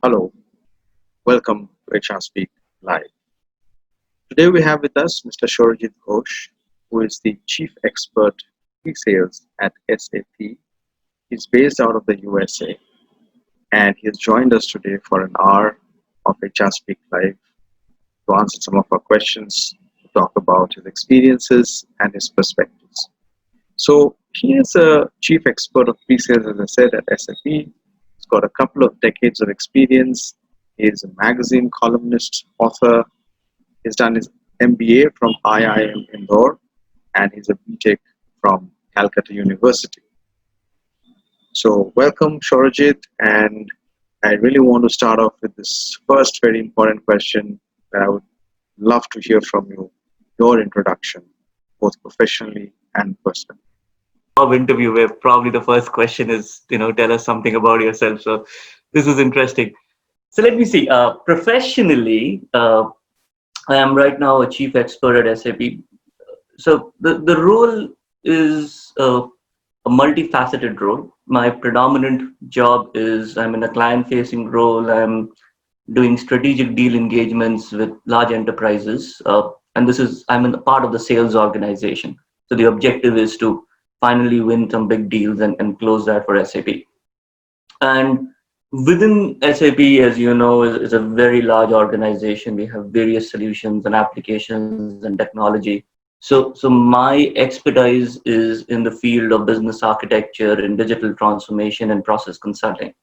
Hello, welcome to HR Speak Live. Today we have with us Mr. Sourajit Ghosh, who is the Chief Expert Pre-Sales at SAP. He's based out of the USA and he has joined us today for an hour of HR Speak Live to answer some of our questions, to talk about his experiences and his perspectives. So he is a Chief Expert of Pre-Sales, as I said, at SAP. He's got a couple of decades of experience. He is a magazine columnist, author. He's done his MBA from IIM Indore and he's a BTech from Calcutta University. So, welcome, Shorajit. And I really want to start off with this first very important question that I would love to hear from you, your introduction, both professionally and personally. Job interview where probably the first question is, tell us something about yourself. So this is interesting. So let me see. Professionally, I am right now a chief expert at SAP. So the role is a multifaceted role. My predominant job is I'm in a client-facing role. I'm doing strategic deal engagements with large enterprises, and I'm in a part of the sales organization. So the objective is to finally win some big deals and close that for SAP. And within SAP, as you know, is a very large organization. We have various solutions and applications and technology. So my expertise is in the field of business architecture and digital transformation and process consulting.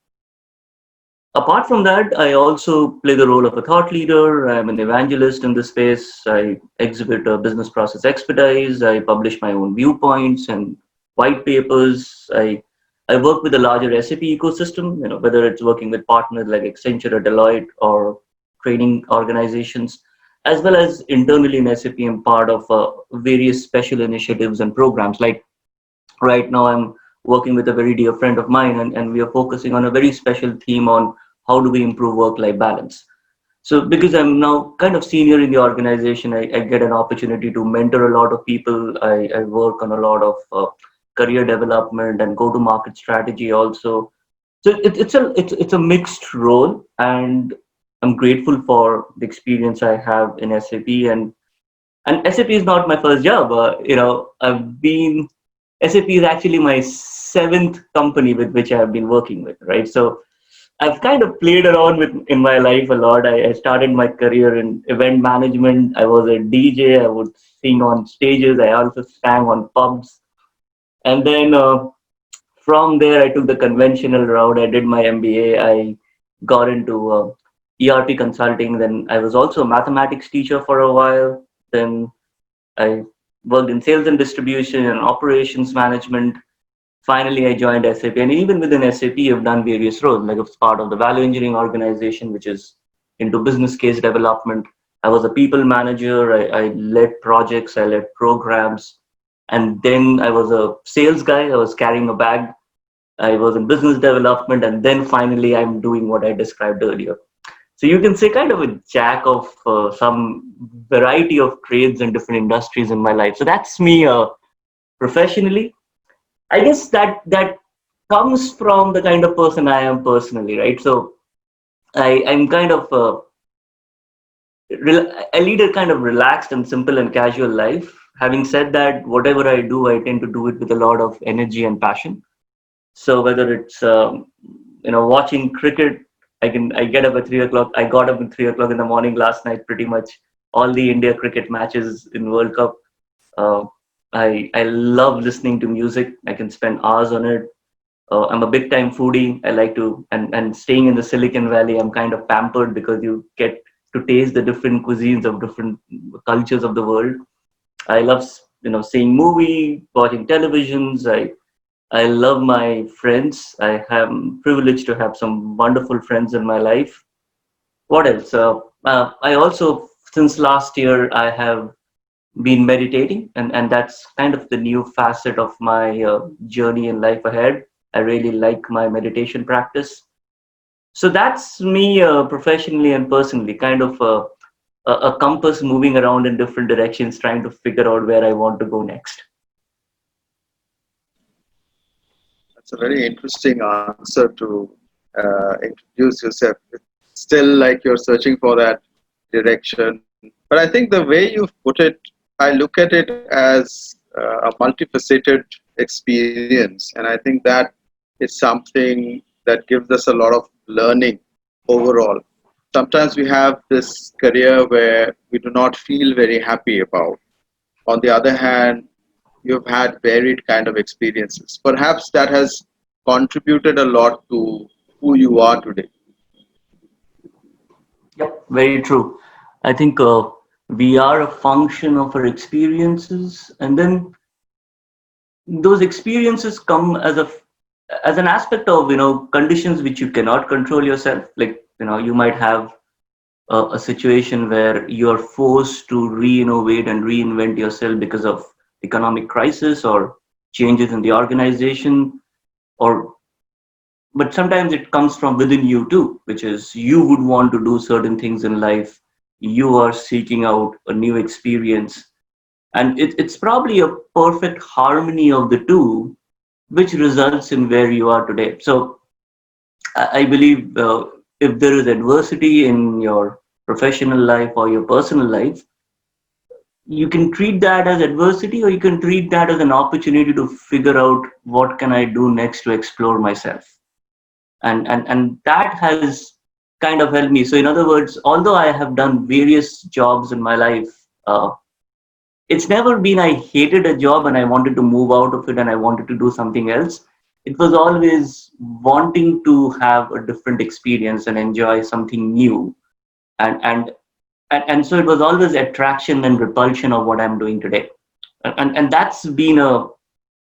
Apart from that, I also play the role of a thought leader. I'm an evangelist in this space. I exhibit a business process expertise. I publish my own viewpoints and white papers. I work with the larger SAP ecosystem, whether it's working with partners like Accenture or Deloitte or training organizations, as well as internally in SAP. I'm part of various special initiatives and programs. Like right now, I'm working with a very dear friend of mine, and we are focusing on a very special theme on how do we improve work-life balance. So because I'm now kind of senior in the organization, I get an opportunity to mentor a lot of people. I work on a lot of career development and go-to-market strategy also. So it's a mixed role, and I'm grateful for the experience I have in SAP. And SAP is not my first job. I've been SAP is actually my seventh company with which I have been working with, right? So I've kind of played around with in my life a lot. I started my career in event management. I was a DJ. I would sing on stages. I also sang on pubs. And then from there, I took the conventional route. I did my MBA. I got into ERP consulting. Then I was also a mathematics teacher for a while. Then I worked in sales and distribution and operations management. Finally, I joined SAP, and even within SAP, I've done various roles. Like I was part of the value engineering organization, which is into business case development. I was a people manager. I led projects. I led programs, and then I was a sales guy. I was carrying a bag. I was in business development, and then finally, I'm doing what I described earlier. So you can say kind of a jack of some variety of trades and different industries in my life. So that's me professionally. I guess that comes from the kind of person I am personally, right? So I'm kind of I lead a kind of relaxed and simple and casual life. Having said that, whatever I do, I tend to do it with a lot of energy and passion. So whether it's watching cricket, I get up at 3 o'clock. I got up at 3 o'clock in the morning last night. Pretty much all the India cricket matches in World Cup. Uh, I love listening to music. I can spend hours on it. I'm a big time foodie. I like to and staying in the Silicon Valley, I'm kind of pampered because you get to taste the different cuisines of different cultures of the world. I love seeing movie, watching televisions. I love my friends. I am privileged to have some wonderful friends in my life. What else? I also, since last year, I have been meditating, and that's kind of the new facet of my journey in life ahead. I really like my meditation practice. So that's me professionally and personally, kind of a compass moving around in different directions, trying to figure out where I want to go next. That's a very interesting answer to introduce yourself with still like you're searching for that direction. But I think the way you've put it, I look at it as a multifaceted experience, and I think that is something that gives us a lot of learning overall. Sometimes we have this career where we do not feel very happy about. On the other hand, you've had varied kind of experiences. Perhaps that has contributed a lot to who you are today. Yep, very true. I think we are a function of our experiences, and then those experiences come as an aspect of conditions which you cannot control yourself. Like you might have a situation where you are forced to re-innovate and reinvent yourself because of economic crisis or changes in the organization, or but sometimes it comes from within you too, which is you would want to do certain things in life. You are seeking out a new experience, and it's probably a perfect harmony of the two which results in where you are today. So I believe if there is adversity in your professional life or your personal life, you can treat that as adversity, or you can treat that as an opportunity to figure out what can I do next to explore myself. And that has kind of helped me. So in other words, although I have done various jobs in my life, it's never been I hated a job and I wanted to move out of it and I wanted to do something else. It was always wanting to have a different experience and enjoy something new. And and and, and so it was always attraction and repulsion of what I'm doing today. And that's been a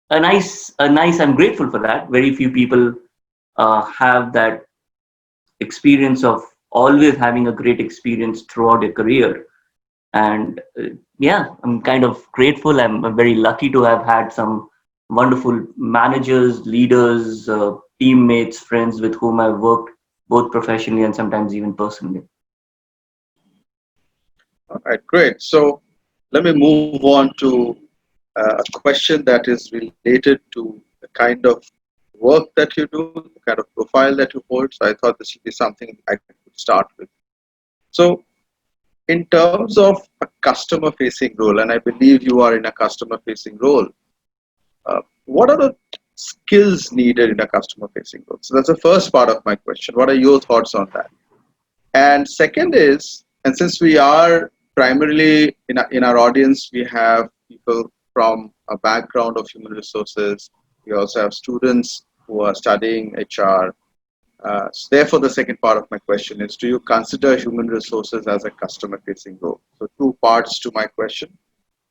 nice, I'm grateful for that. Very few people have that experience of always having a great experience throughout their career. And yeah, I'm kind of grateful. I'm very lucky to have had some wonderful managers, leaders, teammates, friends with whom I've worked both professionally and sometimes even personally. All right, great. So let me move on to a question that is related to the kind of work that you do, the kind of profile that you hold. So I thought this would be something I could start with. So, in terms of a customer facing role, and I believe you are in a customer facing role, what are the skills needed in a customer facing role? So, that's the first part of my question. What are your thoughts on that? And second is, and since we are primarily in our audience, we have people from a background of human resources. We also have students who are studying HR. So therefore, the second part of my question is, do you consider human resources as a customer facing role? So two parts to my question.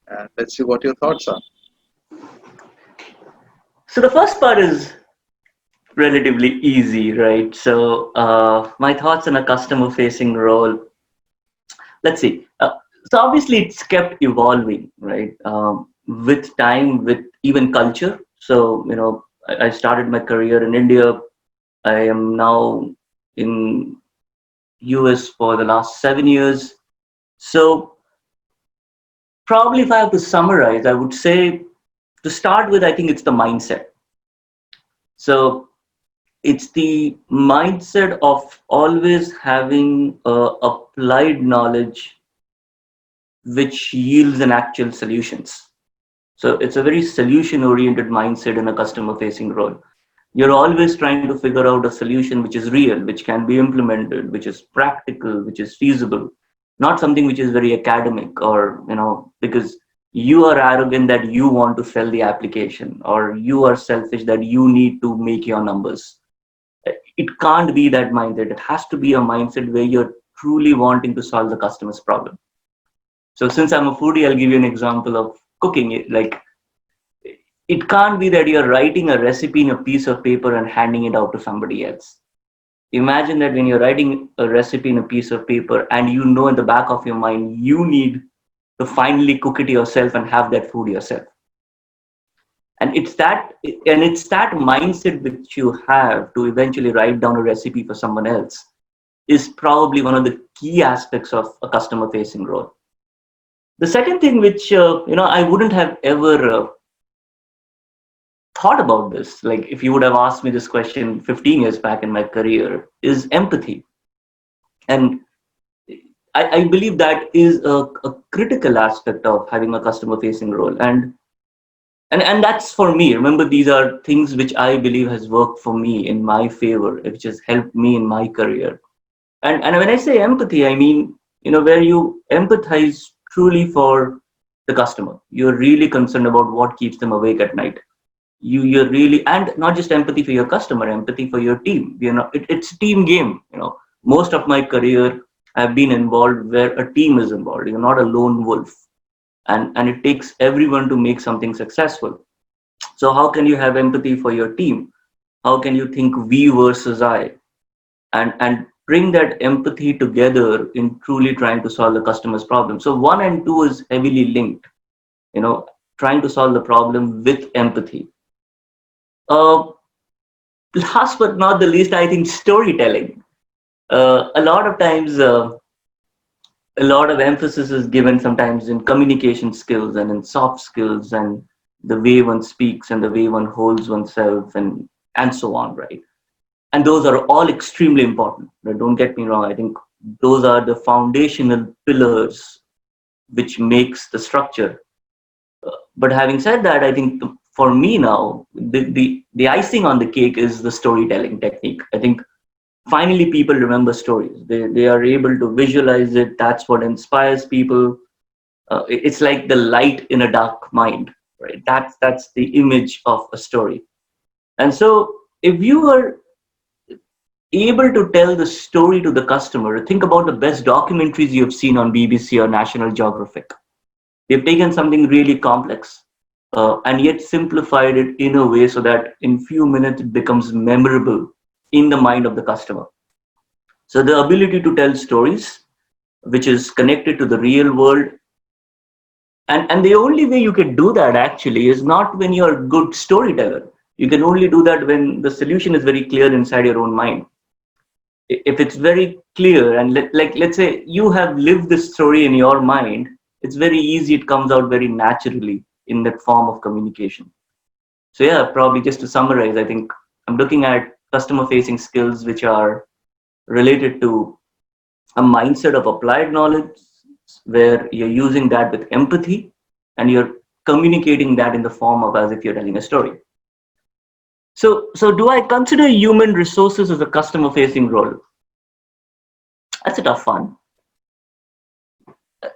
And let's see what your thoughts are. So the first part is relatively easy, right? So my thoughts on a customer facing role. Let's see. So obviously it's kept evolving, right? With time, with even culture. So I started my career in India. I am now in US for the last 7 years. So probably if I have to summarize, I would say to start with, I think it's the mindset. So it's the mindset of always having applied knowledge which yields an actual solutions. So it's a very solution oriented mindset in a customer facing role. You're always trying to figure out a solution which is real, which can be implemented, which is practical, which is feasible, not something which is very academic, or because you are arrogant that you want to sell the application, or you are selfish that you need to make your numbers. It can't be that mindset. It has to be a mindset where you're truly wanting to solve the customer's problem. So since I'm a foodie, I'll give you an example of cooking. Like, it can't be that you're writing a recipe in a piece of paper and handing it out to somebody else. Imagine that when you're writing a recipe in a piece of paper and in the back of your mind, you need to finally cook it yourself and have that food yourself. And it's that mindset which you have to eventually write down a recipe for someone else is probably one of the key aspects of a customer facing role. The second thing which I wouldn't have ever thought about this, like if you would have asked me this question 15 years back in my career, is empathy. And I believe that is a critical aspect of having a customer facing role. And that's for me. Remember, these are things which I believe has worked for me in my favor, which has helped me in my career. And when I say empathy, I mean, where you empathize truly for the customer. You're really concerned about what keeps them awake at night. You're really, and not just empathy for your customer, empathy for your team. It's a team game. Most of my career, I've been involved where a team is involved. You're not a lone wolf, and it takes everyone to make something successful. So how can you have empathy for your team? How can you think we versus I, and bring that empathy together in truly trying to solve the customer's problem? So one and two is heavily linked. You know, trying to solve the problem with empathy. Uh, Last but not the least, I think storytelling. A lot of times, a lot of emphasis is given sometimes in communication skills and in soft skills and the way one speaks and the way one holds oneself and so on, right? And those are all extremely important. Right? Don't get me wrong. I think those are the foundational pillars which makes the structure. But having said that, I think for me now, the icing on the cake is the storytelling technique. I think finally people remember stories. They are able to visualize it. That's what inspires people. It's like the light in a dark mind, right? That's the image of a story. And so if you are able to tell the story to the customer, think about the best documentaries you've seen on BBC or National Geographic. They've taken something really complex and yet simplified it in a way so that in few minutes it becomes memorable in the mind of the customer. So the ability to tell stories, which is connected to the real world, and the only way you can do that actually is not when you're a good storyteller. You can only do that when the solution is very clear inside your own mind. If it's very clear and like let's say you have lived this story in your mind, it's very easy. It comes out very naturally in that form of communication. So yeah, probably just to summarize, I think I'm looking at customer facing skills which are related to a mindset of applied knowledge where you're using that with empathy and you're communicating that in the form of as if you're telling a story. So do I consider human resources as a customer facing role? That's a tough one.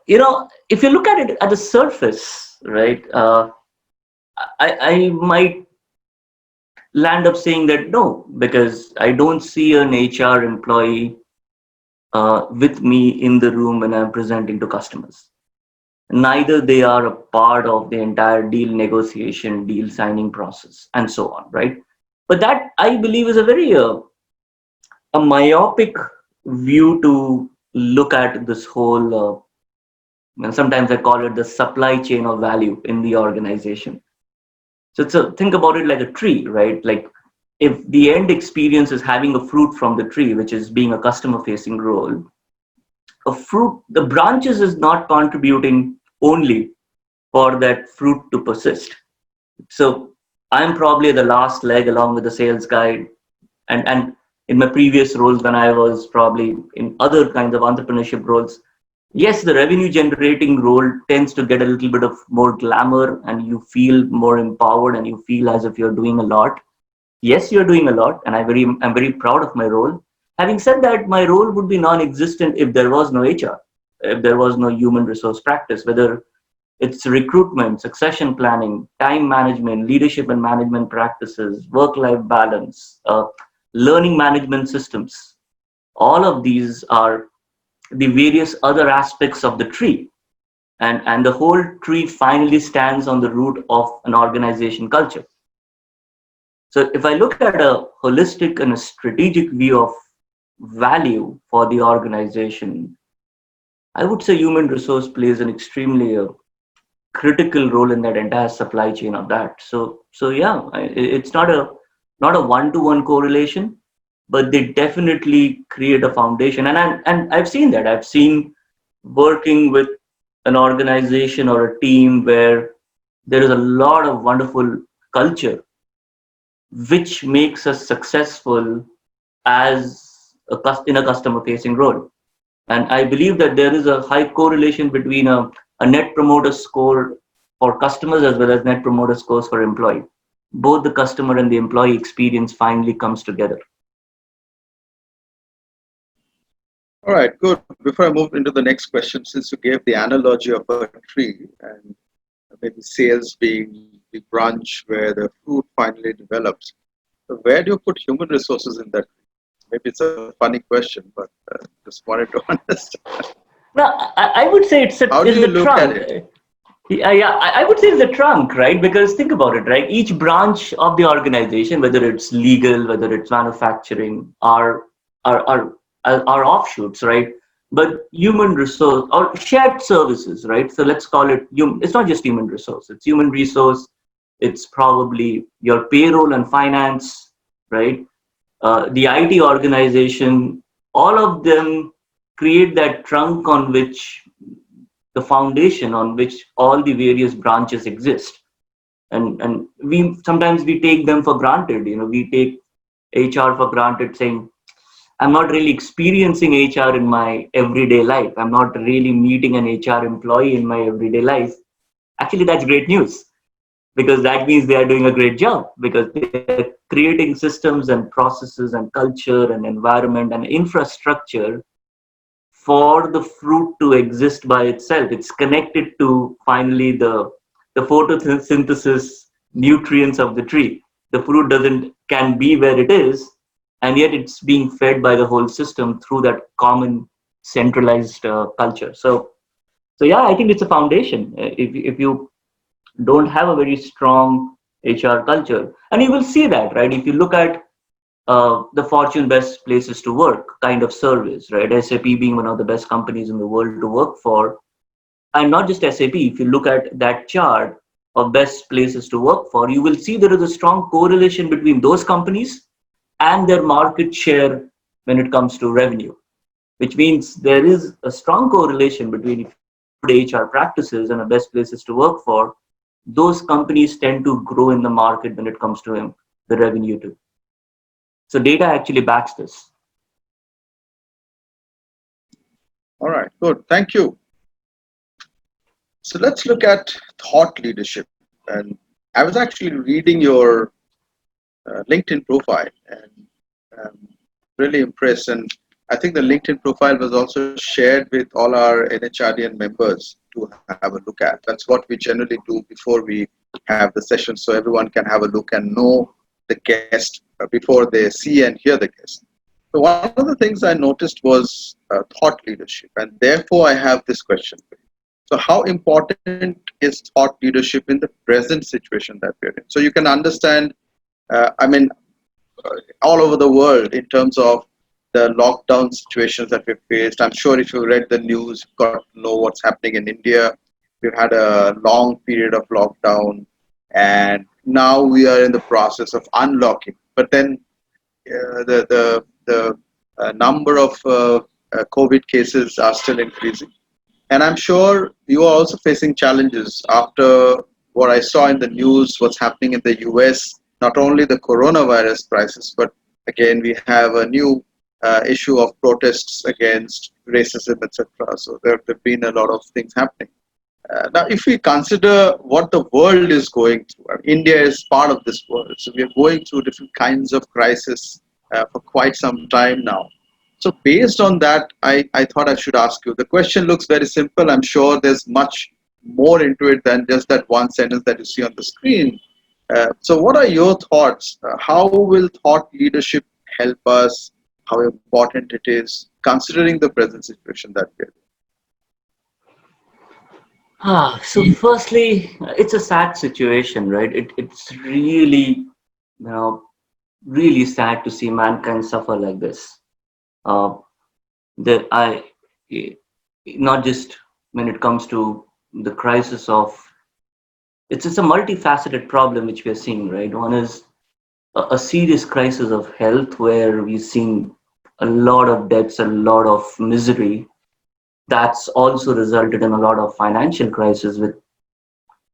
If you look at it at the surface, right, I might land up saying that no, because I don't see an HR employee with me in the room when I'm presenting to customers. Neither they are a part of the entire deal negotiation, deal signing process, and so on, right? But that I believe is a very a myopic view to look at this whole. And sometimes I call it the supply chain of value in the organization. So think about it like a tree, right? Like if the end experience is having a fruit from the tree, which is being a customer facing role, a fruit, the branches is not contributing only for that fruit to persist. So I'm probably the last leg along with the sales guy. And in my previous roles, when I was probably in other kinds of entrepreneurship roles, yes, the revenue generating role tends to get a little bit of more glamour and you feel more empowered and you feel as if you're doing a lot. Yes, you're doing a lot, and I'm very proud of my role. Having said that, my role would be non-existent if there was no HR, if there was no human resource practice, whether it's recruitment, succession planning, time management, leadership and management practices, work-life balance, learning management systems. All of these are the various other aspects of the tree. And the whole tree finally stands on the root of an organization culture. So if I look at a holistic and a strategic view of value for the organization, I would say human resource plays an extremely critical role in that entire supply chain of that. So yeah, it's not a one-to-one correlation, but they definitely create a foundation. And I've seen that. I've seen working with an organization or a team where there is a lot of wonderful culture which makes us successful as in a customer facing role. And I believe that there is a high correlation between a net promoter score for customers as well as net promoter scores for employee. Both the customer and the employee experience finally comes together. All right, good. Before I move into the next question, since you gave the analogy of a tree and maybe sales being the branch where the fruit finally develops, so where do you put human resources in that? Maybe it's a funny question, but just wanted to understand. Now, I would say How do you it's the look at trunk. it? Yeah, I would say it's the trunk, right? Because think about it, right? Each branch of the organization, whether it's legal, whether it's manufacturing, are are, are offshoots, right? But human resource or shared services, right? So let's call it human. It's not just human resource. It's human resource. It's probably your payroll and finance, right? The IT organization, all of them create that trunk on which the foundation on which all the various branches exist. And we sometimes we take them for granted. We take HR for granted, saying, I'm not really experiencing HR in my everyday life. I'm not really meeting an HR employee in my everyday life. Actually, that's great news because that means they are doing a great job because they're creating systems and processes and culture and environment and infrastructure for the fruit to exist by itself. It's connected to finally the photosynthesis nutrients of the tree. The fruit doesn't can be where it is, and yet it's being fed by the whole system through that common centralized culture. So yeah, I think it's a foundation. If you don't have a very strong HR culture, and you will see that, right? If you look at the Fortune Best Places to Work kind of service, right? SAP being one of the best companies in the world to work for, and not just SAP. If you look at that chart of best places to work for, you will see there is a strong correlation between those companies and their market share when it comes to revenue, which means there is a strong correlation between if you have good HR practices and a best places to work for, those companies tend to grow in the market when it comes to the revenue too. So data actually backs this. All right, good. Thank you. So let's look at thought leadership. And I was actually reading your LinkedIn profile and um, really impressed. And I think the LinkedIn profile was also shared with all our NHRDN members to have a look at. That's what we generally do before we have the session, so everyone can have a look and know the guest before they see and hear the guest. So one of the things I noticed was thought leadership, and therefore I have this question for you. So how important is thought leadership in the present situation that we're in? So you can understand, I mean, all over the world in terms of the lockdown situations that we've faced. I'm sure if you read the news, you've got to know what's happening in India. We've had a long period of lockdown, and now we are in the process of unlocking. But then the number of COVID cases are still increasing. And I'm sure you are also facing challenges after what I saw in the news, what's happening in the US, not only the coronavirus crisis, but again, we have a new issue of protests against racism, etc. So there have been a lot of things happening. Now, if we consider what the world is going through, India is part of this world. So we are going through different kinds of crisis for quite some time now. So based on that, I thought I should ask you. The question looks very simple. I'm sure there's much more into it than just that one sentence that you see on the screen. So what are your thoughts? How will thought leadership help us? How important it is, considering the present situation that we're in? So firstly, it's a sad situation, right? It's really, really sad to see mankind suffer like this. Uh, that I, eh, Not just when it comes to the crisis of, it's a multifaceted problem which we are seeing, right? One is a serious crisis of health where we've seen a lot of deaths, a lot of misery. That's also resulted in a lot of financial crisis with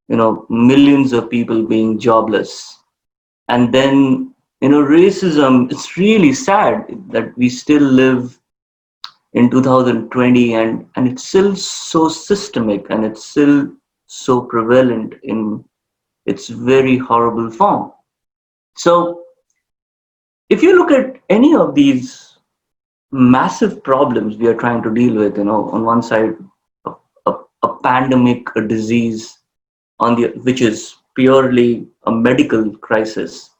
millions of people being jobless. And then racism, it's really sad that we still live in 2020, and it's still so systemic, and it's still so prevalent in its very horrible form. So if you look at any of these massive problems we are trying to deal with, on one side, a, a, a pandemic, a disease, on the which is purely a medical crisis,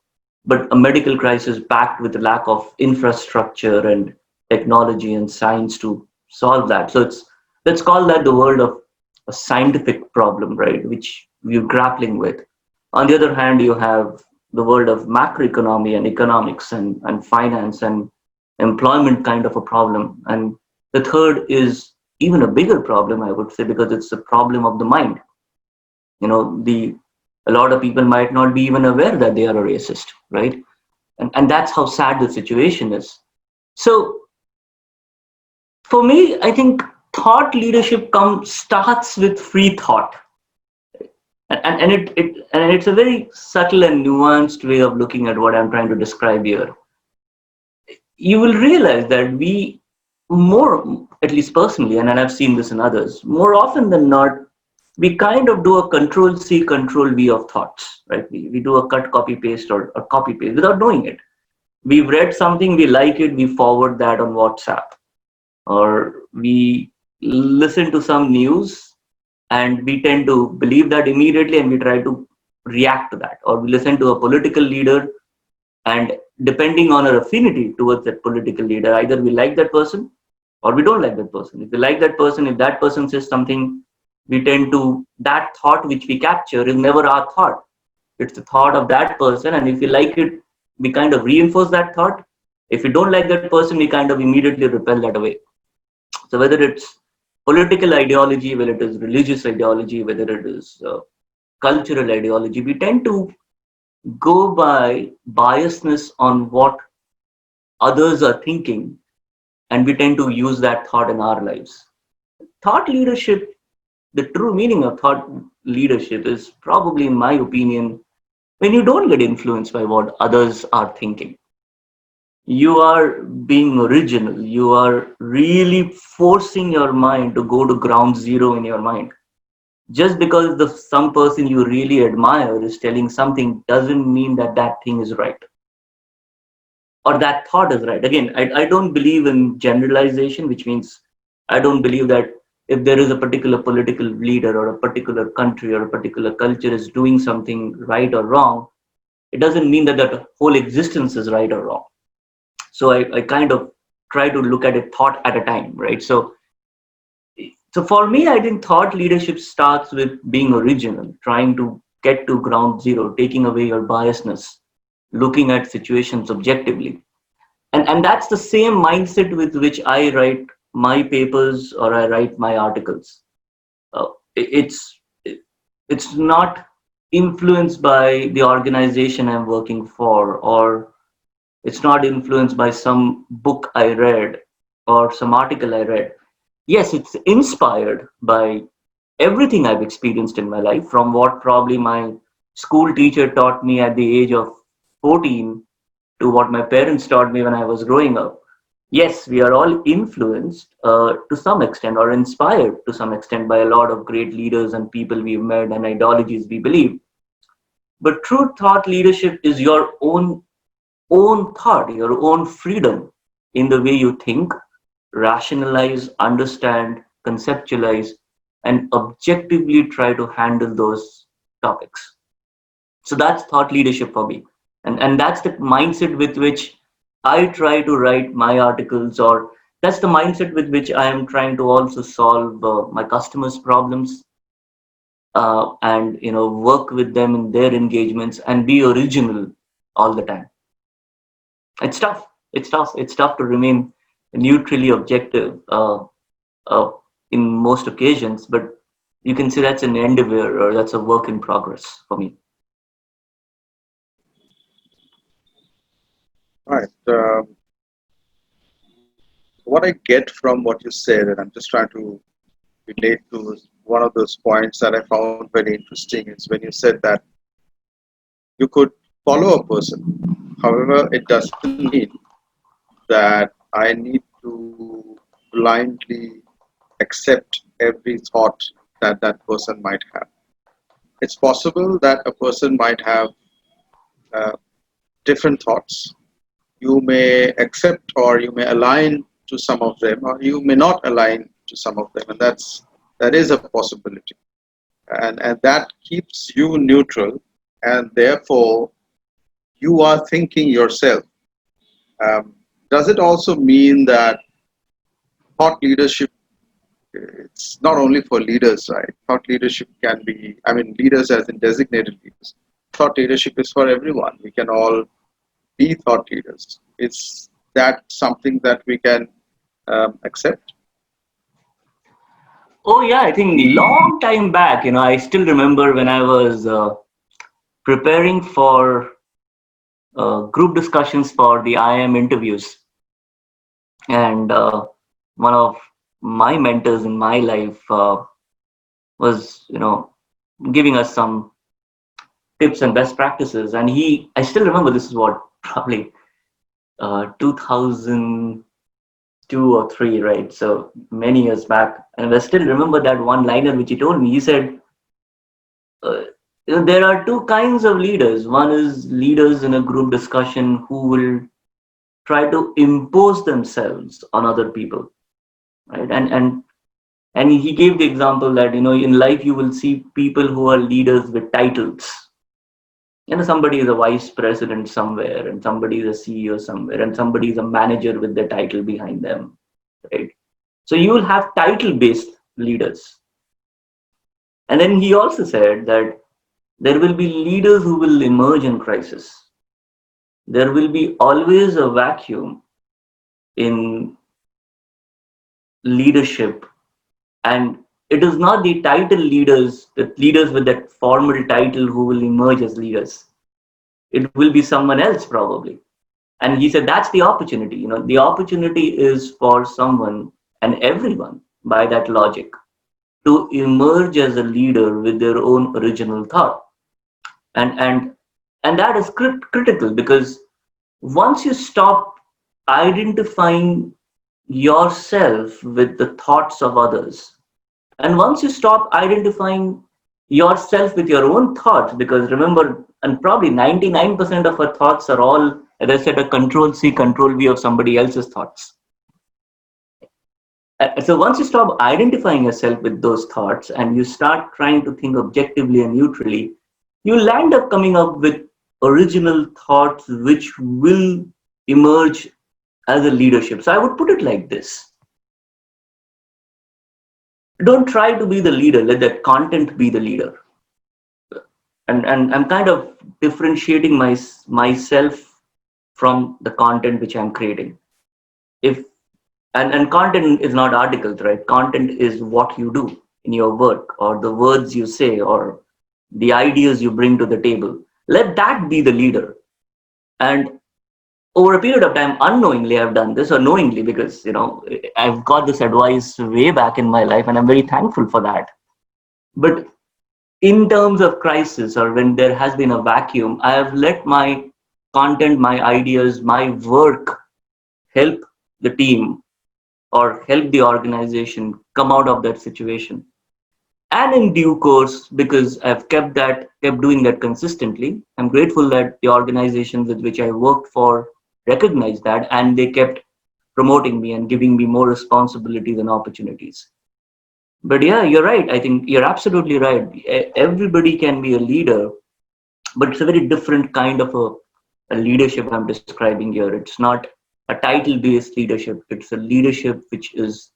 but a medical crisis backed with a lack of infrastructure and technology and science to solve that. So let's call that the world of a scientific problem, right, which we're grappling with. On the other hand, you have the world of macroeconomy and economics and finance and employment kind of a problem. And the third is even a bigger problem, I would say, because it's a problem of the mind. The a lot of people might not be even aware that they are a racist, right? And that's how sad the situation is. So for me, I think thought leadership starts with free thought. And it's a very subtle and nuanced way of looking at what I'm trying to describe here. You will realize that we more, at least personally, and I've seen this in others, more often than not, we kind of do a control C, control V of thoughts, right? We do a cut, copy, paste, or a copy paste without knowing it. We've read something, we like it, we forward that on WhatsApp, or we listen to some news and we tend to believe that immediately and we try to react to that, or we listen to a political leader, and depending on our affinity towards that political leader, either we like that person or we don't like that person. If we like that person, if that person says something, we tend to, that thought which we capture is never our thought. It's the thought of that person. And if we like it, we kind of reinforce that thought. If we don't like that person, we kind of immediately repel that away. So whether it's political ideology, whether it is religious ideology, whether it is cultural ideology, we tend to go by biasness on what others are thinking, and we tend to use that thought in our lives. Thought leadership, the true meaning of thought leadership is probably, in my opinion, when you don't get influenced by what others are thinking. You are being original. You are really forcing your mind to go to ground zero in your mind. Just because some person you really admire is telling something doesn't mean that that thing is right, or that thought is right. Again, I don't believe in generalization, which means I don't believe that if there is a particular political leader or a particular country or a particular culture is doing something right or wrong, it doesn't mean that that whole existence is right or wrong. So I kind of try to look at it thought at a time, right? So for me, I think thought leadership starts with being original, trying to get to ground zero, taking away your biasness, looking at situations objectively. And that's the same mindset with which I write my papers or I write my articles. It's it's not influenced by the organization I'm working for, or it's not influenced by some book I read or some article I read. Yes, it's inspired by everything I've experienced in my life, from what probably my school teacher taught me at the age of 14 to what my parents taught me when I was growing up. Yes, we are all influenced to some extent or inspired to some extent by a lot of great leaders and people we've met and ideologies we believe. But true thought leadership is your own thought, your own freedom in the way you think, rationalize, understand, conceptualize, and objectively try to handle those topics. So that's thought leadership for me. And that's the mindset with which I try to write my articles, or that's the mindset with which I am trying to also solve my customers' problems, and work with them in their engagements and be original all the time. It's tough. It's tough. It's tough to remain neutrally objective uh, in most occasions, but you can say that's an endeavor or that's a work in progress for me. Right. What I get from what you said, and I'm just trying to relate to one of those points that I found very interesting, is when you said that you could follow a person. However, it doesn't mean that I need to blindly accept every thought that that person might have. It's possible that a person might have uh, different thoughts. You may accept or you may align to some of them, or you may not align to some of them, and that is a possibility. And that keeps you neutral, and therefore you are thinking yourself. Um, does it also mean that thought leadership, it's not only for leaders, right? Thought leadership can be, I mean, leaders as in designated leaders. Thought leadership is for everyone. We can all be thought leaders. Is that something that we can accept? Oh yeah, I think long time back, I still remember when I was preparing for group discussions for the IIM interviews, and one of my mentors in my life was, giving us some tips and best practices. And I still remember, this is what, probably 2002 or three, right? So many years back. And I still remember that one liner which he told me. He said, uh, there are two kinds of leaders. One is leaders in a group discussion who will try to impose themselves on other people, right? And he gave the example that, in life you will see people who are leaders with titles. Somebody is a vice president somewhere, and somebody is a CEO somewhere, and somebody is a manager with the title behind them, right? So you will have title based leaders. And then he also said that there will be leaders who will emerge in crisis. There will be always a vacuum in leadership, and it is not the title leaders, the leaders with that formal title, who will emerge as leaders. It will be someone else probably. And he said that's the opportunity. The opportunity is for someone and everyone, by that logic, to emerge as a leader with their own original thought. And and and that is critical, because once you stop identifying yourself with the thoughts of others, and once you stop identifying yourself with your own thoughts, because remember, and probably 99% of our thoughts are all, as I said, a control C, control V of somebody else's thoughts. So once you stop identifying yourself with those thoughts and you start trying to think objectively and neutrally, you'll end up coming up with original thoughts which will emerge as a leadership. So I would put it like this: don't try to be the leader, let that content be the leader. And I'm kind of differentiating myself from the content which I'm creating. If and content is not articles, right? Content is what you do in your work, or the words you say, or the ideas you bring to the table. Let that be the leader. And over a period of time, unknowingly I've done this, or knowingly, because I've got this advice way back in my life, and I'm very thankful for that. But in terms of crisis, or when there has been a vacuum, I have let my content, my ideas, my work help the team or help the organization come out of that situation. And in due course, because I've kept doing that consistently, I'm grateful that the organizations with which I worked for recognized that, and they kept promoting me and giving me more responsibilities and opportunities. But yeah, you're right. I think you're absolutely right. Everybody can be a leader, but it's a very different kind of a leadership I'm describing here. It's not a title based leadership, it's a leadership which is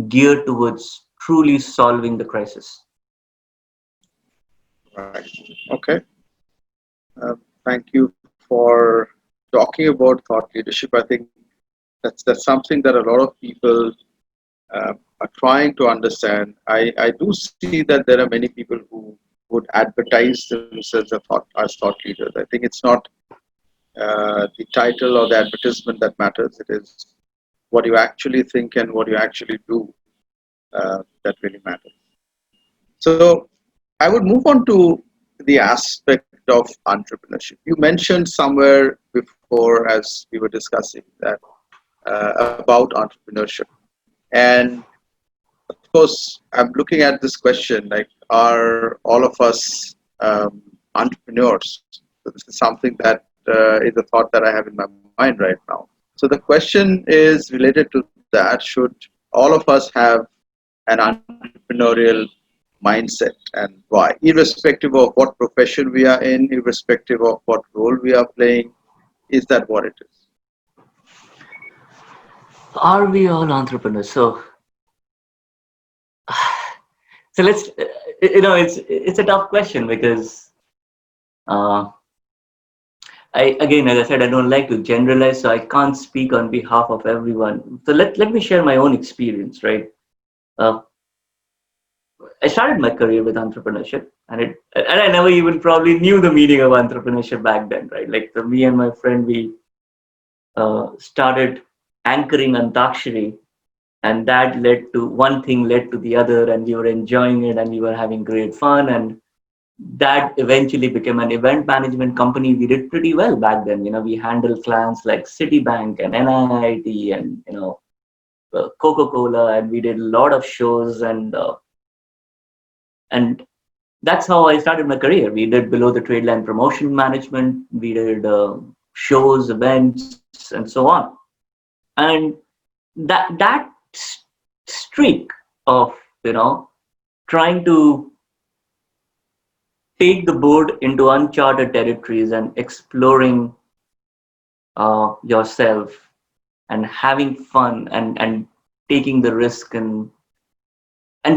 geared towards truly solving the crisis. Right. Okay. Thank you for talking about thought leadership. I think that's something that a lot of people are trying to understand. I do see that there are many people who would advertise themselves as thought leaders. I think it's not the title or the advertisement that matters. It is what you actually think and what you actually do that really matters. So I would move on to the aspect of entrepreneurship. You mentioned somewhere before, as we were discussing, that about entrepreneurship, And of course, I'm looking at this question like, are all of us entrepreneurs? So this is something that is a thought that I have in my mind right now. So the question is related to that: should all of us have an entrepreneurial mindset, and why? Irrespective of what profession we are in, irrespective of what role we are playing, is that what it is? Are we all entrepreneurs? So let's, it's a tough question because uh, I, again, as I said, I don't like to generalize, so I can't speak on behalf of everyone. So let me share my own experience, right? Uh, I started my career with entrepreneurship, and I never even probably knew the meaning of entrepreneurship back then, right? Like, me and my friend, we started anchoring Antakshari, and that led to one thing led to the other, and we were enjoying it, and we were having great fun, and that eventually became an event management company. We did pretty well back then. We handled clients like Citibank and NIIT and Coca-Cola, and we did a lot of shows, and that's how I started my career. We did below the trade line promotion management. We did shows, events, and so on. And that streak of trying to take the board into uncharted territories and exploring yourself and having fun and taking the risk and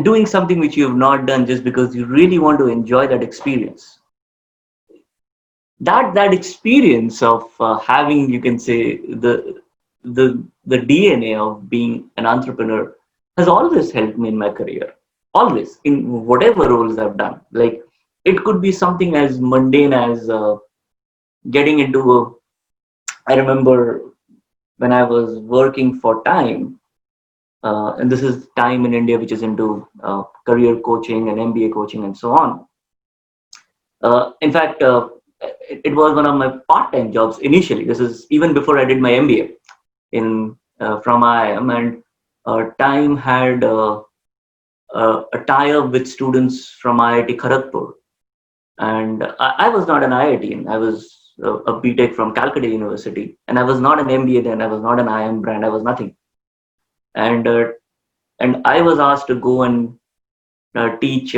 doing something which you have not done just because you really want to enjoy that experience. That experience of having, you can say, the DNA of being an entrepreneur has always helped me in my career. Always, in whatever roles I've done. Like, it could be something as mundane as getting into a. I remember when I was working for Time, and this is Time in India, which is into career coaching and MBA coaching and so on. In fact, it was one of my part-time jobs initially. This is even before I did my MBA in from IIM, and Time had a tie-up with students from IIT Kharagpur, and I was not an IIT. I was a BTech from Calcutta University, and I was not an MBA then. I was not an IIM brand. I was nothing, and uh, and I was asked to go and teach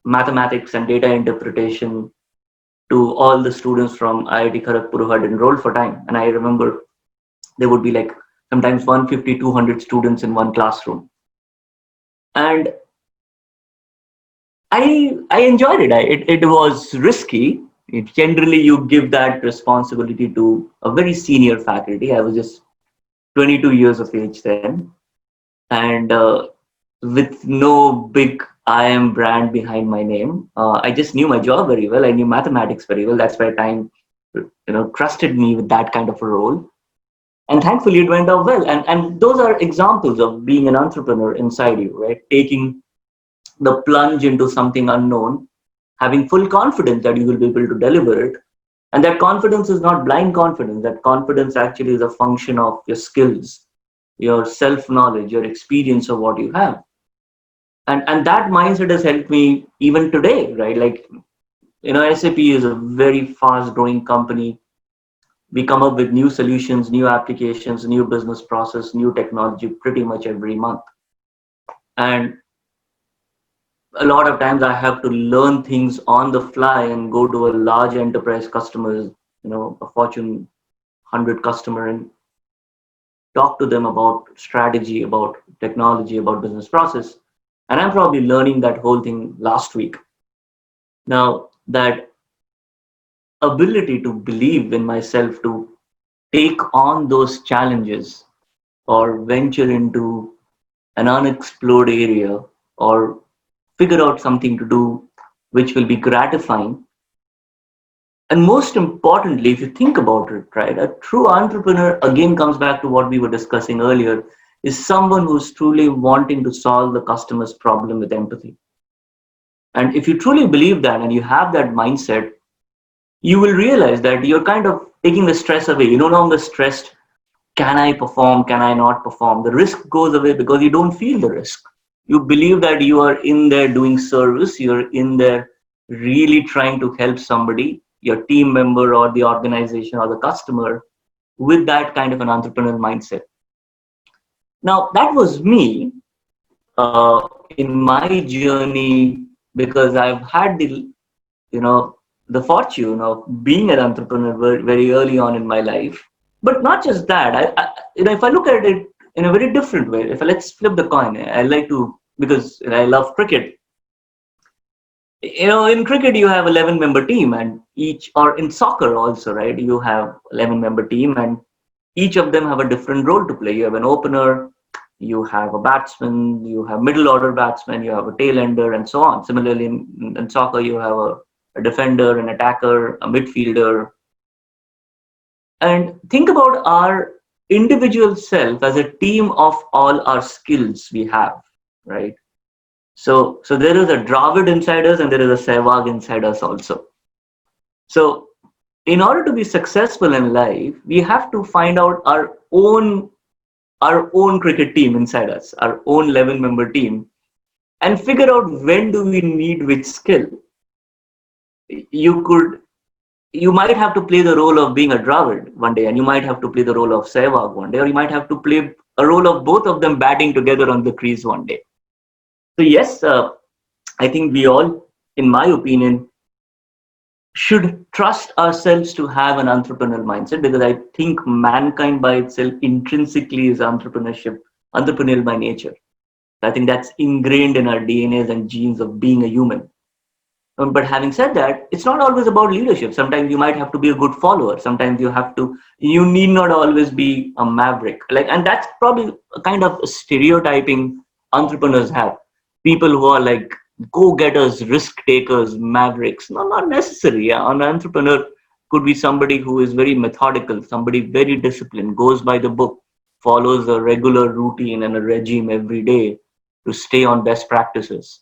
mathematics and data interpretation to all the students from IIT Kharagpur who had enrolled for Time. And I remember there would be like sometimes 150, 200 students in one classroom. And I enjoyed it. It was risky. Generally, you give that responsibility to a very senior faculty. I was just 22 years of age then, and with no big IIM brand behind my name. I just knew my job very well. I knew mathematics very well. That's why Time, trusted me with that kind of a role. And thankfully, it went out well. And those are examples of being an entrepreneur inside you, right? Taking the plunge into something unknown, having full confidence that you will be able to deliver it. And that confidence is not blind confidence. That confidence actually is a function of your skills, your self knowledge, your experience of what you have. And that mindset has helped me even today, right? Like, SAP is a very fast growing company. We come up with new solutions, new applications, new business process, new technology pretty much every month. And a lot of times I have to learn things on the fly and go to a large enterprise customers, a Fortune 100 customer, and talk to them about strategy, about technology, about business process. And I'm probably learning that whole thing last week. Now, that ability to believe in myself to take on those challenges or venture into an unexplored area or figure out something to do which will be gratifying. And most importantly, if you think about it, right, a true entrepreneur again comes back to what we were discussing earlier, is someone who's truly wanting to solve the customer's problem with empathy. And if you truly believe that and you have that mindset, you will realize that you're kind of taking the stress away. You're no longer stressed can I perform, can I not perform? The risk goes away because you don't feel the risk. You believe that you are in there doing service, you're in there really trying to help somebody, your team member or the organization or the customer, with that kind of an entrepreneurial mindset. Now, that was me in my journey, because I've had you know, the fortune of being an entrepreneur very early on in my life. But not just that, if I look at it in a very different way, if I, let's flip the coin, I like to, because I love cricket. In cricket you have 11 member team, and each, or in soccer also, right, you have 11 member team, and each of them have a different role to play. You have an opener, you have a batsman, you have middle order batsman, you have a tail ender, and so on. Similarly, in soccer, you have a defender, an attacker, a midfielder. And think about our individual self as a team of all our skills we have, right? So there is a Dravid inside us and there is a Sehwag inside us also. So in order to be successful in life, we have to find out our own cricket team inside us, our own 11 member team, and figure out when do we need which skill. You could, you might have to play the role of being a Dravid one day, and you might have to play the role of Sehwag one day, or you might have to play a role of both of them batting together on the crease one day. So yes, I think we all, in my opinion, should trust ourselves to have an entrepreneurial mindset, because I think mankind by itself intrinsically is entrepreneurial by nature. I think that's ingrained in our DNAs and genes of being a human. But having said that, it's not always about leadership. Sometimes you might have to be a good follower. Sometimes you need not always be a maverick. And that's probably a kind of stereotyping entrepreneurs have. People who are like go-getters, risk takers, mavericks. No, not necessary. Yeah. An entrepreneur could be somebody who is very methodical, somebody very disciplined, goes by the book, follows a regular routine and a regime every day to stay on best practices.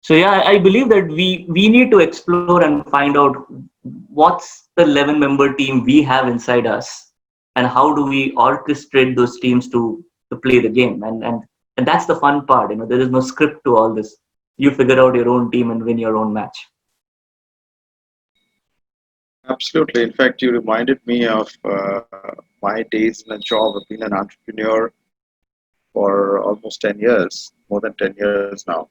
So yeah, I believe that we need to explore and find out what's the 11 member team we have inside us, and how do we orchestrate those teams to play the game. And that's the fun part. There is no script to all this. You figure out your own team and win your own match. Absolutely. In fact, you reminded me of my days in a job. I've been an entrepreneur for almost 10 years, more than 10 years now.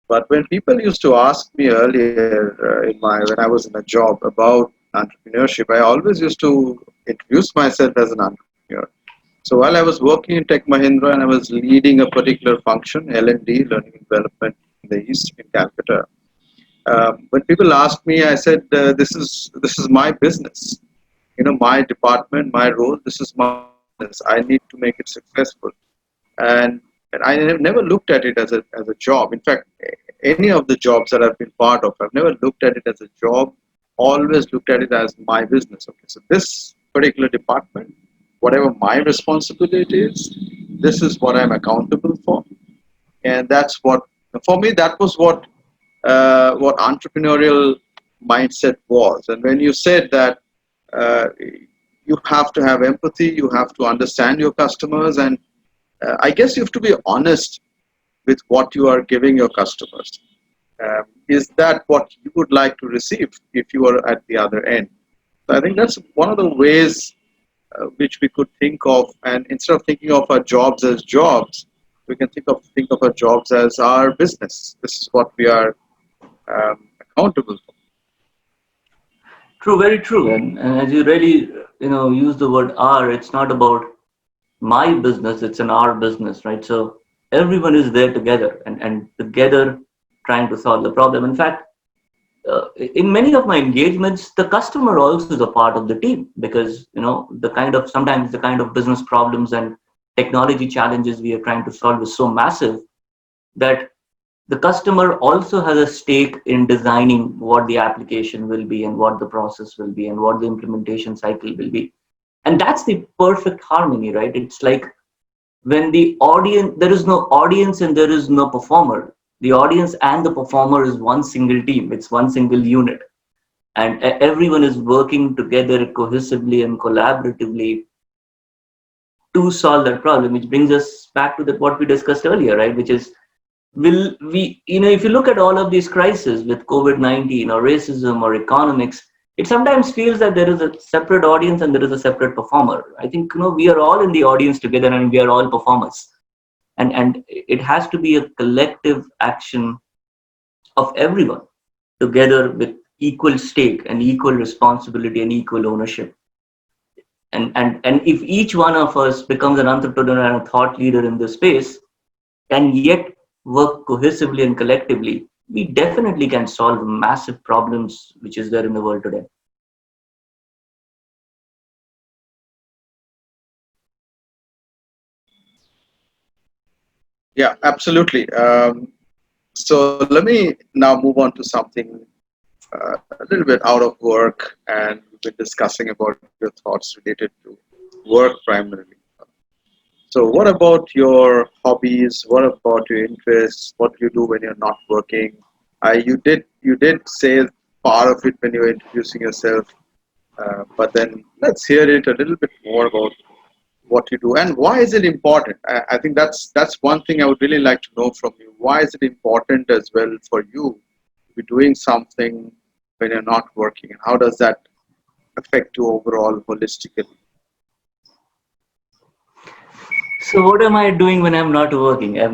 But when people used to ask me earlier when I was in a job about entrepreneurship, I always used to introduce myself as an entrepreneur. So while I was working in Tech Mahindra and I was leading a particular function, L&D, Learning and Development in the East in Calcutta, when people asked me, I said, "This is my business. My department, my role. This is my business. I need to make it successful." And I never looked at it as a job. In fact, any of the jobs that I've been part of, I've never looked at it as a job. Always looked at it as my business. Okay, so this particular department, whatever my responsibility is, this is what I'm accountable for, and that's what, for me, that was what entrepreneurial mindset was. And when you said that you have to have empathy, you have to understand your customers, and I guess you have to be honest with what you are giving your customers. Is that what you would like to receive if you are at the other end? So I think that's one of the ways which we could think of, and instead of thinking of our jobs as jobs, we can think of our jobs as our business. This is what we are accountable for. True, very true. And as you really, use the word "our," it's not about my business, it's an our business, right? So everyone is there together, and together trying to solve the problem. In fact, in many of my engagements, the customer also is a part of the team, because sometimes the kind of business problems and technology challenges we are trying to solve is so massive that the customer also has a stake in designing what the application will be, and what the process will be, and what the implementation cycle will be. And that's the perfect harmony, right? It's like when there is no audience and there is no performer. The audience and the performer is one single team, it's one single unit, and everyone is working together cohesively and collaboratively to solve that problem, which brings us back to what we discussed earlier, right? Which is, will we, if you look at all of these crises with COVID-19 or racism or economics, it sometimes feels that there is a separate audience and there is a separate performer. I think, we are all in the audience together and we are all performers. And it has to be a collective action of everyone together with equal stake and equal responsibility and equal ownership. And if each one of us becomes an entrepreneur and a thought leader in this space, and yet work cohesively and collectively, we definitely can solve massive problems which is there in the world today. Yeah, absolutely. So let me now move on to something a little bit out of work, and we've been discussing about your thoughts related to work primarily. So, what about your hobbies? What about your interests? What do you do when you're not working? You did say part of it when you were introducing yourself, but then let's hear it a little bit more about what you do and why is it important. I think that's one thing I would really like to know from you. Why is it important as well for you to be doing something when you're not working, and how does that affect you overall holistically? So what am I doing when I'm not working? I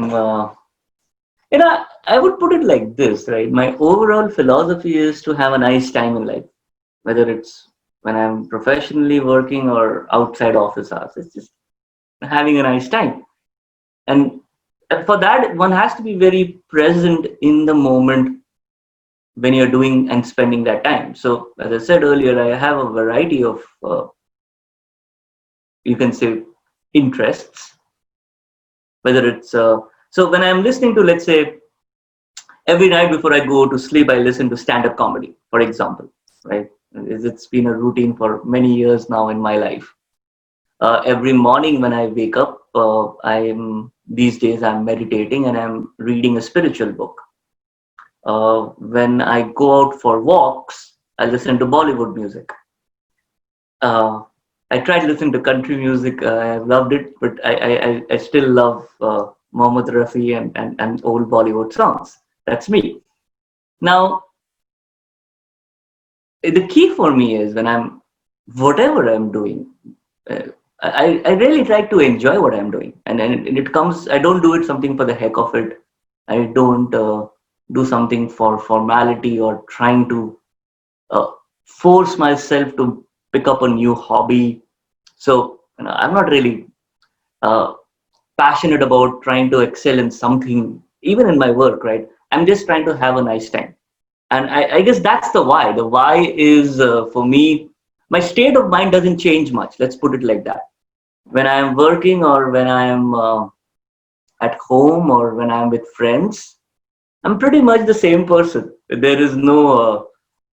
would put it like this, right? My overall philosophy is to have a nice time in life, whether it's when I'm professionally working or outside office hours. It's just having a nice time. And for that, one has to be very present in the moment when you're doing and spending that time. So, as I said earlier, I have a variety of, you can say, interests, whether it's, so when I'm listening to, let's say, every night before I go to sleep, I listen to stand up comedy, for example, right? It's been a routine for many years now in my life. Every morning when I wake up, these days I'm meditating and I'm reading a spiritual book. When I go out for walks, I listen to Bollywood music. Uh, I tried listening to country music. I loved it, but I still love Mohammed Rafi and old Bollywood songs. That's me. Now, the key for me is when whatever I'm doing, uh, I really try to enjoy what I'm doing. And it comes, I don't do it something for the heck of it. I don't do something for formality or trying to uh, force myself to pick up a new hobby. So I'm not really uh, passionate about trying to excel in something, even in my work, right? I'm just trying to have a nice time. And I guess that's the why. The why is for me, my state of mind doesn't change much. Let's put it like that. When I'm working or when I'm at home or when I'm with friends, I'm pretty much the same person. There is no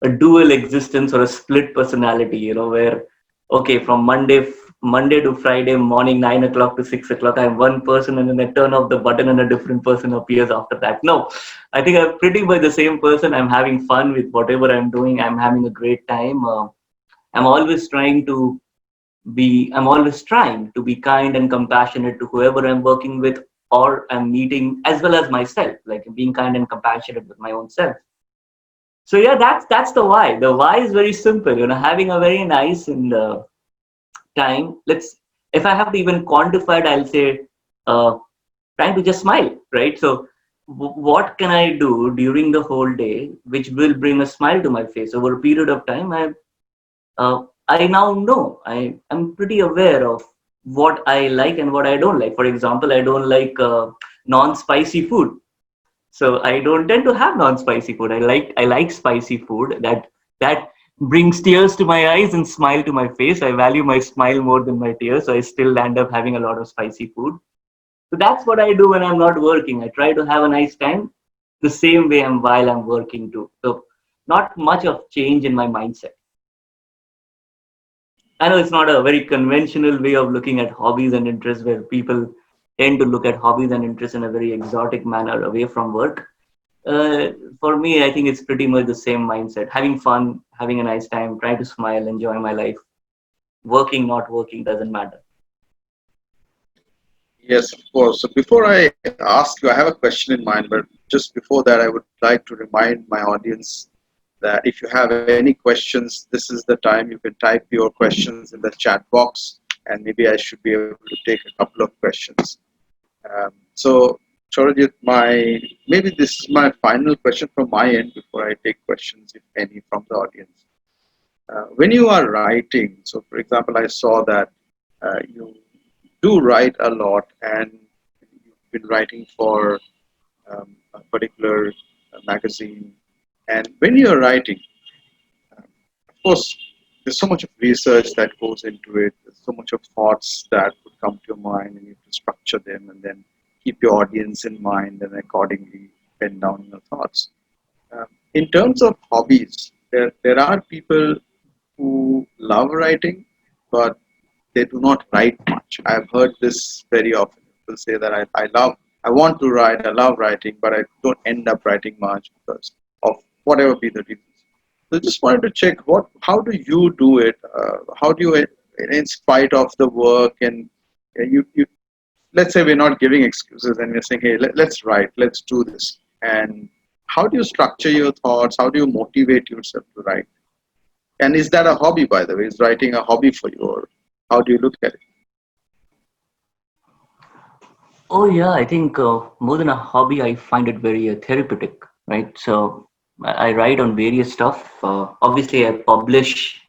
a dual existence or a split personality, where okay, from Monday to Friday morning 9 o'clock to 6 o'clock, I'm one person, and then I turn off the button and a different person appears after that. No, I think I'm pretty much the same person. I'm having fun with whatever I'm doing. I'm having a great time. I'm always trying to I'm always trying to be kind and compassionate to whoever I'm working with or I'm meeting, as well as myself, like being kind and compassionate with my own self. So yeah, that's the why. The why is very simple, having a very nice and time. If I have to even quantify it, I'll say uh, trying to just smile, right? So what can I do during the whole day which will bring a smile to my face over a period of time? I now know. I'm pretty aware of what I like and what I don't like. For example, I don't like non-spicy food, so I don't tend to have non-spicy food. I like spicy food that brings tears to my eyes and smile to my face. I value my smile more than my tears, so I still end up having a lot of spicy food. So that's what I do when I'm not working. I try to have a nice time the same way while I'm working too. So not much of change in my mindset. I know it's not a very conventional way of looking at hobbies and interests where people tend to look at hobbies and interests in a very exotic manner away from work. For me, I think it's pretty much the same mindset. Having fun, having a nice time, trying to smile, enjoy my life. Working, not working, doesn't matter. Yes, of course. So before I ask you, I have a question in mind, but just before that, I would like to remind my audience that if you have any questions, this is the time you can type your questions in the chat box, and maybe I should be able to take a couple of questions. So, Chorajit, maybe this is my final question from my end before I take questions, if any, from the audience. When you are writing, so for example, I saw that you do write a lot, and you've been writing for a particular magazine. And when you're writing, of course, there's so much of research that goes into it. There's so much of thoughts that would come to your mind, and you have to structure them, and then keep your audience in mind, and accordingly pen down your thoughts. In terms of hobbies, there are people who love writing, but they do not write much. I've heard this very often. People say that I want to write, I love writing, but I don't end up writing much because of whatever be the reasons. So just wanted to check how do you do it? How do you, in spite of the work, and you let's say we're not giving excuses and we're saying, hey, let's write, let's do this. And how do you structure your thoughts? How do you motivate yourself to write? And is that a hobby, by the way? Is writing a hobby for you, or how do you look at it? Oh yeah, I think more than a hobby, I find it very therapeutic, right? So I write on various stuff. Obviously, I publish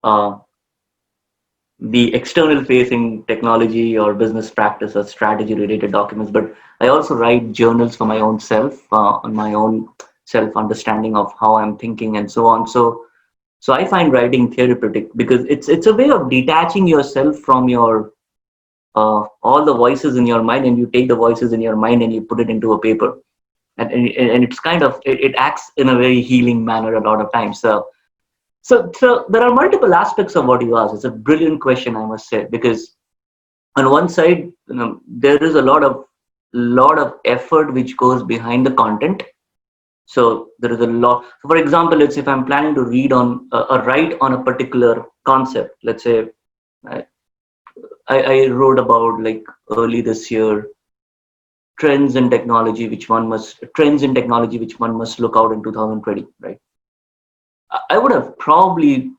uh, the external facing technology or business practice or strategy related documents, but I also write journals for my own self, on my own self understanding of how I'm thinking and so on. So I find writing therapeutic because it's a way of detaching yourself from your all the voices in your mind, and you take the voices in your mind and you put it into a paper, and it's kind of it acts in a very healing manner a lot of times. So there are multiple aspects of what you asked. It's a brilliant question, I must say, because on one side, there is a lot of effort which goes behind the content. So there is a lot. So for example, let's say if I'm planning to read on or write on a particular concept, let's say I, I wrote about like early this year trends in technology which one must look out in 2020, right? I would have probably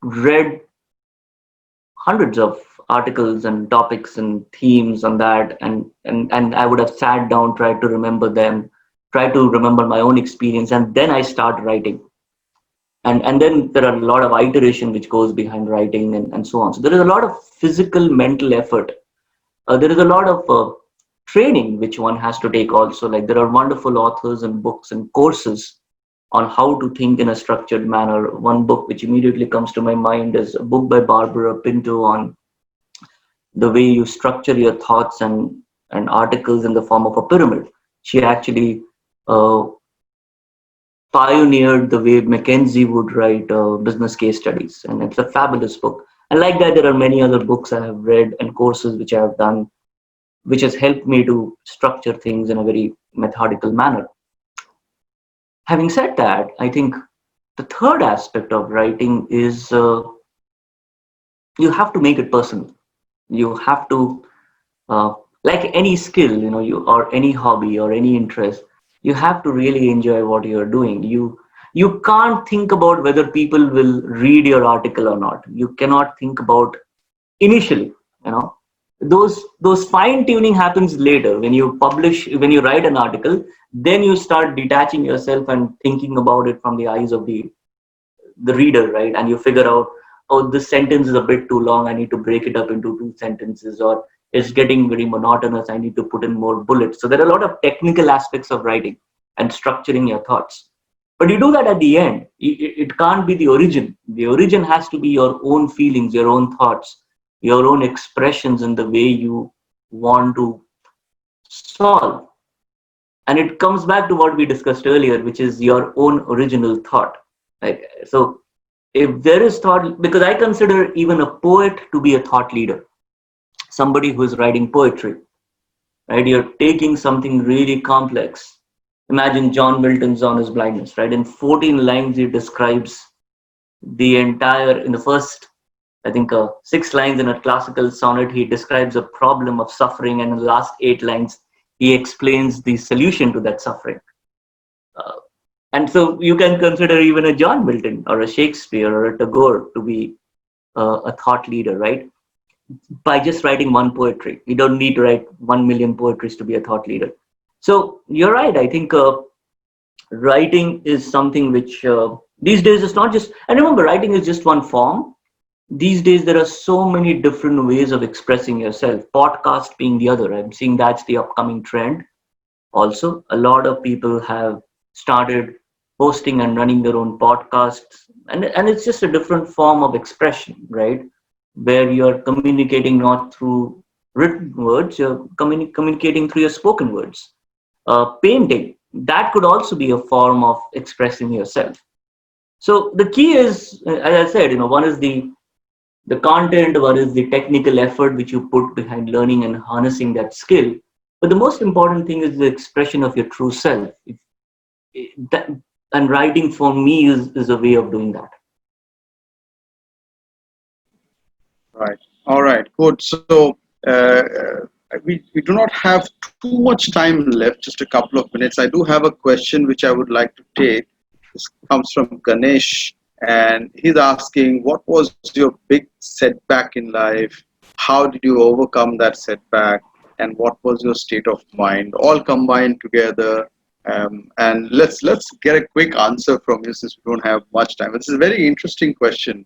read hundreds of articles and topics and themes on that, and I would have sat down, tried to remember them, try to remember my own experience, and then I start writing. And then there are a lot of iteration which goes behind writing, and so on. So there is a lot of physical mental effort. There is a lot of training which one has to take also. Like there are wonderful authors and books and courses on how to think in a structured manner. One book which immediately comes to my mind is a book by Barbara Pinto on the way you structure your thoughts and articles in the form of a pyramid. She actually uh, pioneered the way McKinsey would write business case studies, and it's a fabulous book. And like that, there are many other books I have read and courses which I have done, which has helped me to structure things in a very methodical manner. Having said that, I think the third aspect of writing is you have to make it personal. You have to, uh, like any skill, you or any hobby or any interest, you have to really enjoy what you're doing. You can't think about whether people will read your article or not. You cannot think about initially, you know those fine tuning happens later when you write an article. Then you start detaching yourself and thinking about it from the eyes of the reader, right? And you figure out, oh, this sentence is a bit too long, I need to break it up into two sentences, or it's getting very monotonous, I need to put in more bullets. So there are a lot of technical aspects of writing and structuring your thoughts, but you do that at the end. It can't be the origin has to be your own feelings, your own thoughts, your own expressions in the way you want to solve. And it comes back to what we discussed earlier, which is your own original thought. Right? So if there is thought, because I consider even a poet to be a thought leader, somebody who is writing poetry, right? You're taking something really complex. Imagine John Milton's On His Blindness, right? In 14 lines, he describes the entire, in the first I think 6 lines in a classical sonnet, he describes a problem of suffering, and in the last 8 lines, he explains the solution to that suffering. Uh, and so you can consider even a John Milton or a Shakespeare or a Tagore to be a thought leader, right? By just writing one poetry. You don't need to write 1 million poetries to be a thought leader. So you're right. I think writing is something which these days is not just, and remember, writing is just one form. These days, there are so many different ways of expressing yourself, podcast being the other. I'm seeing that's the upcoming trend. Also, a lot of people have started hosting and running their own podcasts, and it's just a different form of expression, right? Where you're communicating not through written words, you're communicating through your spoken words. Painting, that could also be a form of expressing yourself. So the key is, as I said, one is the content, one is the technical effort which you put behind learning and harnessing that skill. But the most important thing is the expression of your true self. That, and writing for me is a way of doing that. Right. All right. Good. So we do not have too much time left. Just a couple of minutes. I do have a question which I would like to take. This comes from Ganesh, and he's asking, "What was your big setback in life? How did you overcome that setback? And what was your state of mind? All combined together." And let's get a quick answer from you since we don't have much time. This is a very interesting question.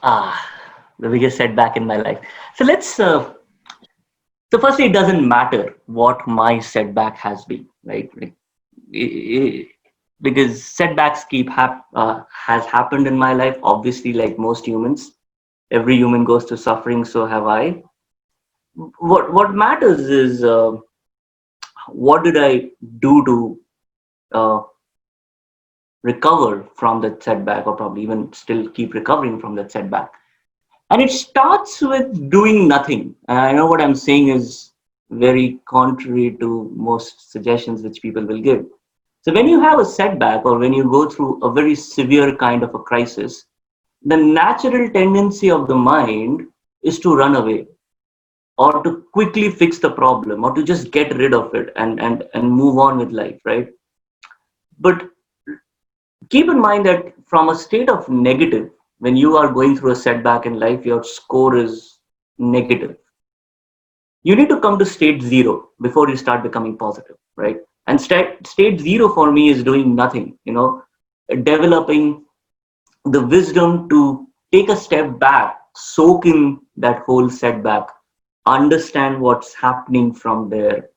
Ah, the biggest setback in my life. So let's. So firstly, it doesn't matter what my setback has been, right? Like, because setbacks has happened in my life. Obviously, like most humans, every human goes through suffering. So have I. What matters is what did I do to uh, recover from that setback, or probably even still keep recovering from that setback. And it starts with doing nothing. I know what I'm saying is very contrary to most suggestions which people will give. So when you have a setback, or when you go through a very severe kind of a crisis, the natural tendency of the mind is to run away, or to quickly fix the problem, or to just get rid of it and move on with life, right? But keep in mind that from a state of negative, when you are going through a setback in life, your score is negative. You need to come to state zero before you start becoming positive, right? And state zero for me is doing nothing, developing the wisdom to take a step back, soak in that whole setback, understand what's happening from there,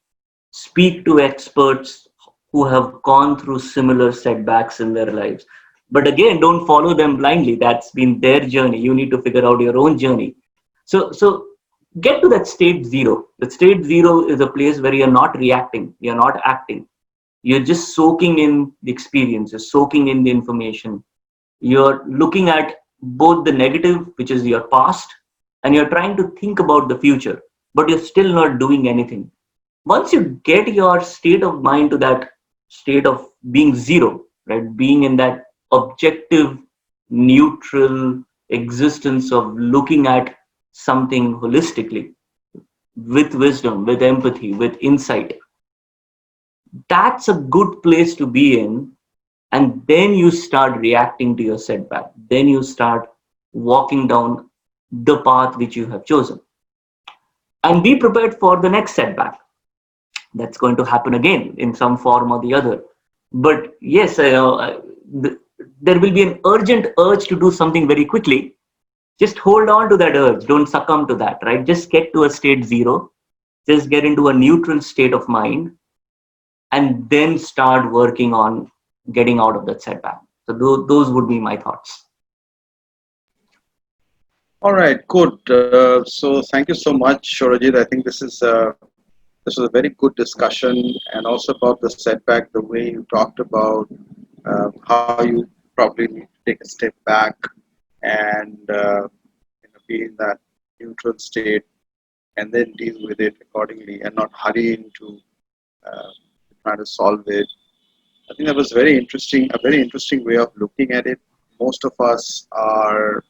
speak to experts who have gone through similar setbacks in their lives. But again, don't follow them blindly. That's been their journey. You need to figure out your own journey. So get to that state zero. The state zero is a place where you're not reacting, you're not acting. You're just soaking in the experience, you're soaking in the information. You're looking at both the negative, which is your past, and you're trying to think about the future, but you're still not doing anything. Once you get your state of mind to that state of being zero, right, being in that objective, neutral existence of looking at something holistically, with wisdom, with empathy, with insight, that's a good place to be in. And then you start reacting to your setback. Then you start walking down the path which you have chosen, and be prepared for the next setback that's going to happen again in some form or the other. But yes, there will be an urgent urge to do something very quickly. Just hold on to that urge. Don't succumb to that, right? Just get to a state zero. Just get into a neutral state of mind, and then start working on getting out of that setback. So those would be my thoughts. All right, good. So thank you so much, Shorajit. I think this was a very good discussion, and also about the setback, the way you talked about how you probably need to take a step back and be in that neutral state, and then deal with it accordingly, and not hurry into uh, trying to solve it. I think that was very interesting, a very interesting way of looking at it. Most of us are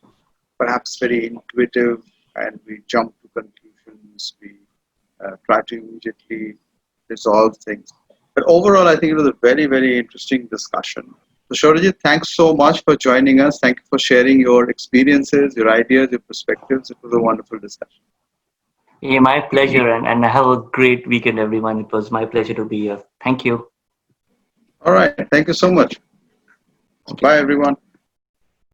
perhaps very intuitive, and we jump to conclusions. We try to immediately resolve things. But overall, I think it was a very, very interesting discussion. So, Shorijit, thanks so much for joining us. Thank you for sharing your experiences, your ideas, your perspectives. It was a wonderful discussion. Yeah, my pleasure, and have a great weekend, everyone. It was my pleasure to be here. Thank you. All right. Thank you so much. Thank you. Bye, everyone.